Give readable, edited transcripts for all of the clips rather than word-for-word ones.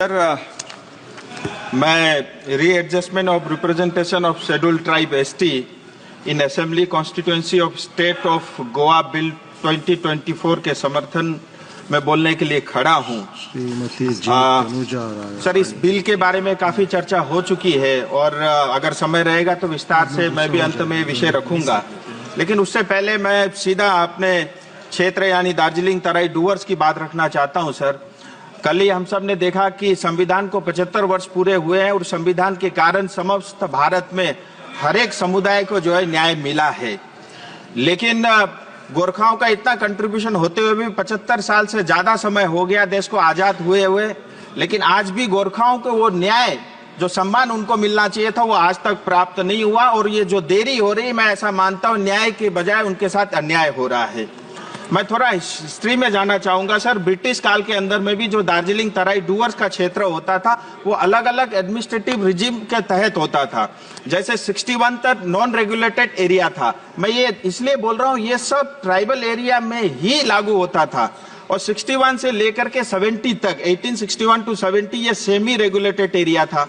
Sir, मैं readjustment of representation of schedule tribe ST in assembly constituency of state of Goa bill 2024 के समर्थन में बोलने के लिए खड़ा हूं। सर, इस बिल के बारे में काफी चर्चा हो चुकी है और अगर समय रहेगा तो विस्तार से मैं भी अंत में विषय रखूंगा, लेकिन उससे पहले मैं सीधा अपने क्षेत्र यानी दार्जिलिंग तराई डूवर्स की बात रखना चाहता हूं। सर, कल ही हम सब ने देखा कि संविधान को 75 वर्ष पूरे हुए हैं और संविधान के कारण समस्त भारत में हर एक समुदाय को जो है न्याय मिला है, लेकिन गोरखाओं का इतना कंट्रीब्यूशन होते हुए भी 75 साल से ज्यादा समय हो गया देश को आजाद हुए, लेकिन आज भी गोरखाओं को वो न्याय जो सम्मान उनको मिलना चाहिए था वो आज तक प्राप्त नहीं हुआ। और ये जो देरी हो रही, मैं ऐसा मानता हूँ न्याय के बजाय उनके साथ अन्याय हो रहा है। मैं थोड़ा हिस्ट्री में जाना चाहूंगा। सर, ब्रिटिश काल के अंदर में भी जो दार्जिलिंग तराई डूवर्स का क्षेत्र होता था वो अलग अलग एडमिनिस्ट्रेटिव रिजिम के तहत होता था। जैसे 61 तक नॉन रेगुलेटेड एरिया था। मैं ये इसलिए बोल रहा हूँ, ये सब ट्राइबल एरिया में ही लागू होता था और 61 से लेकर के 70 तक 1861 टू 70 ये सेमी रेगुलेटेड एरिया था।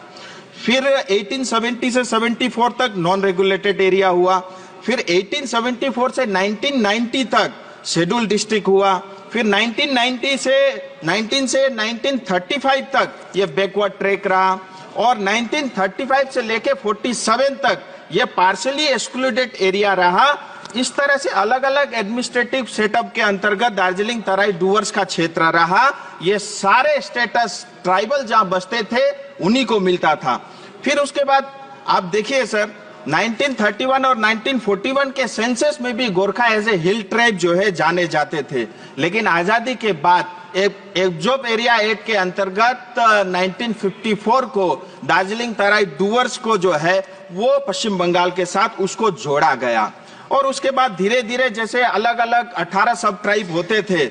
फिर 1870 से 74 तक नॉन रेगुलेटेड एरिया हुआ। फिर 1874 से 1990 तक शेड्यूल डिस्ट्रिक्ट हुआ। फिर 1990 से 1935 तक ये बैकवर्ड ट्रैक रहा और 1935 से लेके 47 तक ये पार्शली एक्सक्लूडेड एरिया रहा। इस तरह से अलग अलग एडमिनिस्ट्रेटिव सेटअप के अंतर्गत दार्जिलिंग तराई डूवर्स का क्षेत्र रहा। ये सारे स्टेटस ट्राइबल जहां बसते थे उन्हीं को मिलता था। फिर उसके बाद आप देखिए सर, 1931 और 1941 के सेंसस में भी Gorkha as a hill tribe जो है जाने जाते थे, लेकिन आजादी के बाद एक जोब एरिया एक्ट के अंतर्गत 1954 को दार्जिलिंग तराई डूवर्स को जो है वो पश्चिम बंगाल के साथ उसको जोड़ा गया। और उसके बाद धीरे धीरे जैसे अलग अलग 18 सब ट्राइब होते थे,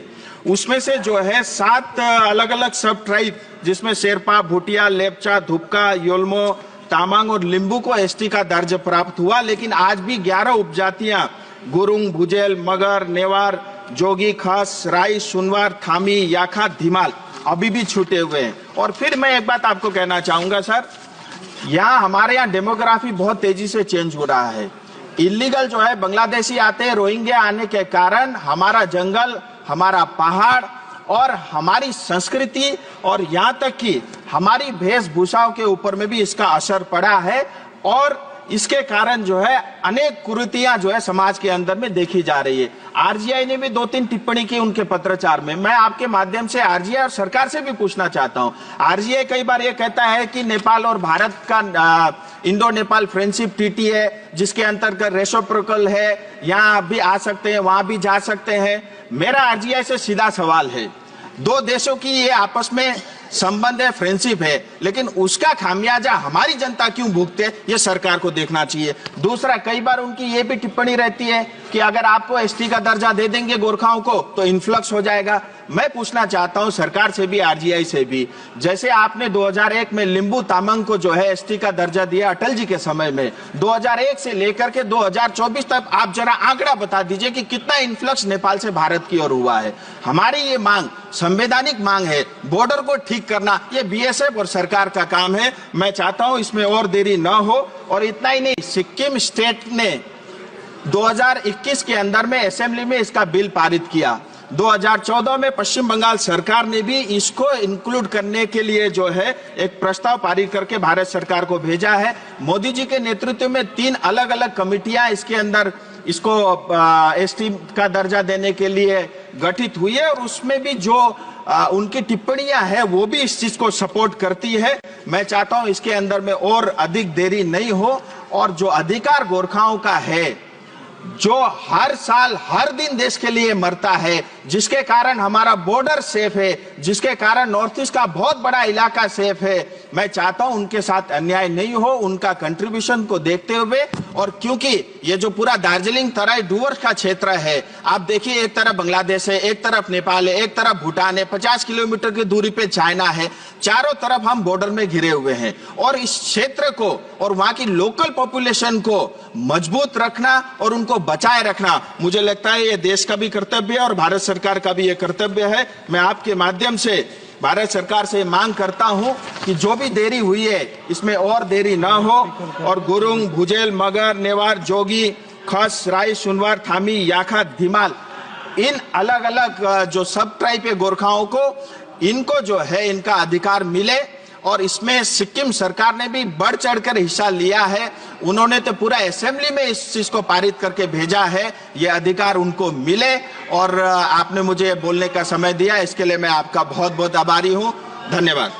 उसमें से जो है 7 अलग अलग सब ट्राइब जिसमें शेरपा, भूटिया, लेपचा, धुपका, योल्मो, तामांग और लिंबू को एसटी का दर्जा प्राप्त हुआ। लेकिन आज भी 11 उपजातियां गुरुंग, भुजेल, मगर, नेवार, जोगी, खास, राई, सुनवार, थामी, याखा, धीमाल अभी भी छूटे हुए हैं। और फिर मैं एक बात आपको कहना चाहूंगा सर, यहाँ हमारे यहाँ डेमोग्राफी बहुत तेजी से चेंज हो रहा है। इलीगल जो है बांग्लादेशी आते हैं, रोहिंग्या आने के कारण हमारा जंगल, हमारा पहाड़ और हमारी संस्कृति और यहाँ तक कि हमारी वेशभूषाओं के ऊपर में भी इसका असर पड़ा है और इसके कारण जो है अनेक कुरीतियां जो है समाज के अंदर में देखी जा रही है। आरजीआई ने भी 2-3 टिप्पणी की उनके पत्राचार में। मैं आपके माध्यम से आरजीआई और सरकार से भी पूछना चाहता हूं। आरजीआई कई बार ये कहता है कि नेपाल और भारत का इंडो नेपाल फ्रेंडशिप ट्रीटी है जिसके अंतर्गत रेसिप्रोकल है, यहाँ भी आ सकते हैं, वहां भी जा सकते हैं। मेरा आरजीआई से सीधा सवाल है, 2 देशों की ये आपस में संबंध है, फ्रेंडशिप है, लेकिन उसका खामियाजा हमारी जनता क्यों भुगते, ये सरकार को देखना चाहिए। दूसरा, कई बार उनकी ये भी टिप्पणी रहती है कि अगर आपको एसटी का दर्जा दे देंगे गोरखाओं को तो इन्फ्लक्स हो जाएगा। मैं पूछना चाहता हूं सरकार से भी, आरजीआई से भी, जैसे आपने 2001 में लिंबू तामांग को जो है एसटी का दर्जा दिया अटल जी के समय में, 2001 से लेकर के 2024 तक आप जरा आंकड़ा बता दीजिए कि कितना इन्फ्लक्स नेपाल से भारत की ओर हुआ है। हमारी ये मांग संवैधानिक मांग है, बॉर्डर को ठीक करना ये बीएसएफ और सरकार का काम है। मैं चाहता हूं इसमें और देरी न हो। और इतना ही नहीं, सिक्किम स्टेट ने 2021 के अंदर में असेंबली में इसका बिल पारित किया। 2014 में पश्चिम बंगाल सरकार ने भी इसको इंक्लूड करने के लिए जो है एक प्रस्ताव पारित करके भारत सरकार को भेजा है। मोदी जी के नेतृत्व में 3 अलग अलग कमिटियां इसके अंदर इसको एसटी का दर्जा देने के लिए गठित हुई है और उसमें भी जो उनकी टिप्पणियां हैं वो भी इस चीज को सपोर्ट करती है। मैं चाहता हूं इसके अंदर में और अधिक देरी नहीं हो और जो अधिकार गोरखाओं का है, जो हर साल हर दिन देश के लिए मरता है, जिसके कारण हमारा बॉर्डर सेफ है, जिसके कारण नॉर्थ ईस्ट का बहुत बड़ा इलाका सेफ है, मैं चाहता हूं उनके साथ अन्याय नहीं हो, उनका कंट्रीब्यूशन को देखते हुए। और क्योंकि ये जो पूरा दार्जिलिंग तराई डूवर्स का क्षेत्र है, आप देखिए एक तरफ बांग्लादेश है, एक तरफ नेपाल है, एक तरफ भूटान है, 50 किलोमीटर की दूरी पे चाइना है, चारों तरफ हम बॉर्डर में घिरे हुए हैं। और इस क्षेत्र को और वहां की लोकल पॉपुलेशन को मजबूत रखना और उनको बचाए रखना, मुझे लगता है ये देश का भी कर्तव्य है और भारत सरकार का भी ये कर्तव्य है। मैं आपके माध्यम से भारत सरकार से मांग करता हूं कि जो भी देरी हुई है इसमें और देरी ना हो और गुरुंग, भुजेल, मगर, नेवार, जोगी, खस, राय, सुनवार, थामी, याखा, धीमाल, इन अलग अलग जो सब ट्राइब के गोरखाओं को इनको जो है इनका अधिकार मिले। और इसमें सिक्किम सरकार ने भी बढ़ चढ़कर हिस्सा लिया है। उन्होंने तो पूरा असेंबली में इस चीज को पारित करके भेजा है, ये अधिकार उनको मिले। और आपने मुझे बोलने का समय दिया, इसके लिए मैं आपका बहुत बहुत आभारी हूं। धन्यवाद।